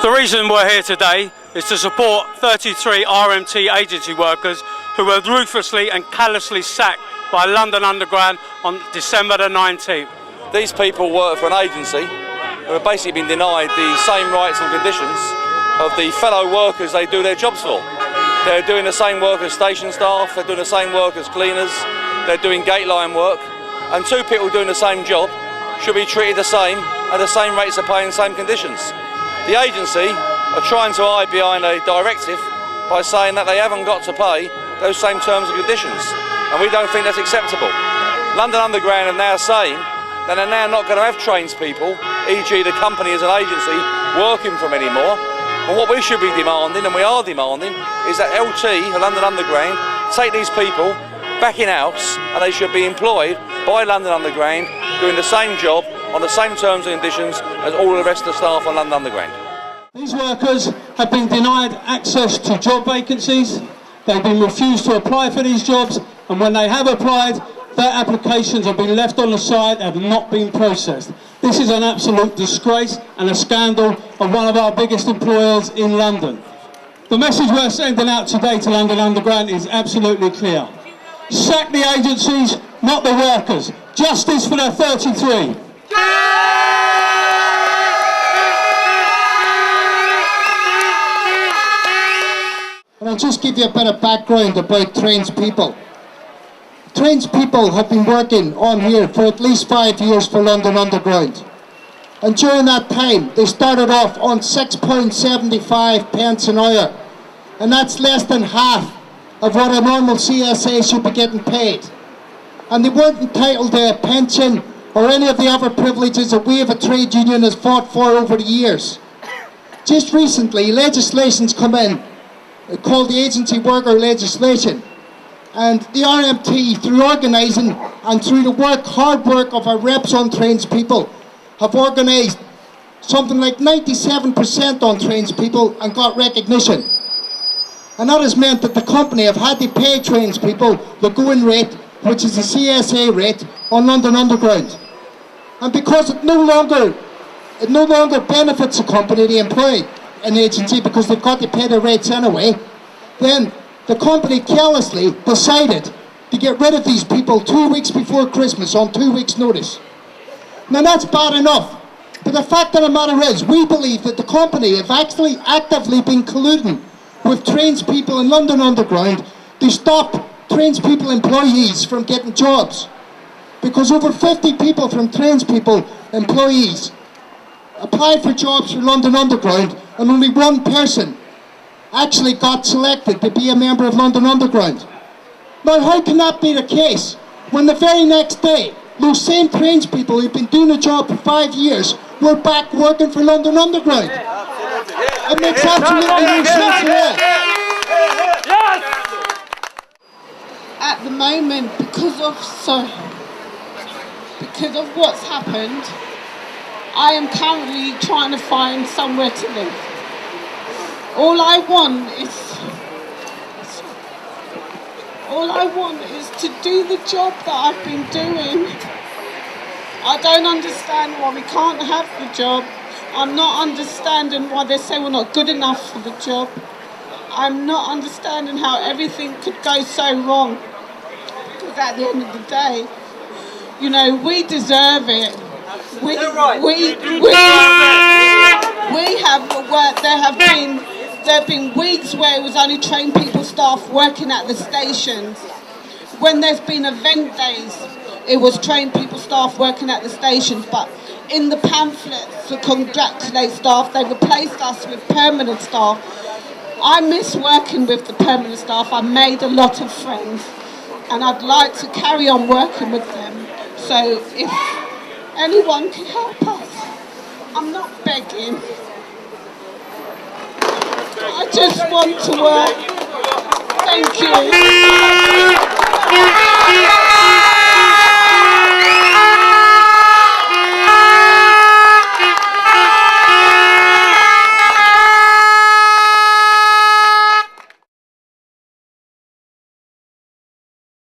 The reason we're here today is to support 33 RMT agency workers who were ruthlessly and callously sacked by London Underground on December the 19th. These people work for an agency who have basically been denied the same rights and conditions of the fellow workers they do their jobs for. They're doing the same work as station staff, they're doing the same work as cleaners, they're doing gate line work, and two people doing the same job should be treated the same at the same rates of pay and same conditions. The agency are trying to hide behind a directive by saying that they haven't got to pay those same terms and conditions, and we don't think that's acceptable. London Underground are now saying that they're now not going to have tradespeople, e.g. the company as an agency, working for them anymore. And what we should be demanding, and we are demanding, is that LT, London Underground, take these people back in-house and they should be employed by London Underground doing the same job on the same terms and conditions as all the rest of the staff on London Underground. These workers have been denied access to job vacancies, they've been refused to apply for these jobs, and when they have applied, their applications have been left on the side and have not been processed. This is an absolute disgrace and a scandal of one of our biggest employers in London. The message we're sending out today to London Underground is absolutely clear. Sack the agencies, not the workers. Justice for the 33. And I'll just give you a bit of background about Trainpeople. Trainpeople have been working on here for at least 5 years for London Underground. And during that time, they started off on £6.75 an hour. And that's less than half of what a normal CSA should be getting paid. And they weren't entitled to a pension or any of the other privileges that we as a trade union has fought for over the years. Just recently, legislation's come in called the agency worker legislation. And the RMT, through organising and through the hard work of our reps on Trainpeople, have organised something like 97% on Trainpeople and got recognition. And that has meant that the company have had to pay Trainpeople the going rate, which is the CSA rate, on London Underground. And because it no longer benefits the company to employ an agency because they've got to pay the rates anyway, then the company carelessly decided to get rid of these people 2 weeks before Christmas on 2 weeks' notice. Now that's bad enough, but the fact of the matter is, we believe that the company have actually actively been colluding with Trainpeople in London Underground to stop Trainpeople employees from getting jobs. Because over 50 people from Trainpeople employees applied for jobs for London Underground, and only one person actually got selected to be a member of London Underground. Now how can that be the case when the very next day those same Trainpeople who've been doing the job for 5 years were back working for London Underground? It makes absolutely no sense at all. At the moment, because of what's happened, I am currently trying to find somewhere to live. All I want is to do the job that I've been doing. I don't understand why we can't have the job. I'm not understanding why they say we're not good enough for the job. I'm not understanding how everything could go so wrong. Because at the end of the day, you know, we deserve it. We have worked. There have been weeks where it was only Trainpeople staff working at the stations. When there's been event days, it was Trainpeople staff working at the stations. But in the pamphlets to congratulate staff, they replaced us with permanent staff. I miss working with the permanent staff. I made a lot of friends, and I'd like to carry on working with them. So if anyone can help us, I'm not begging. I just want to work. Thank you.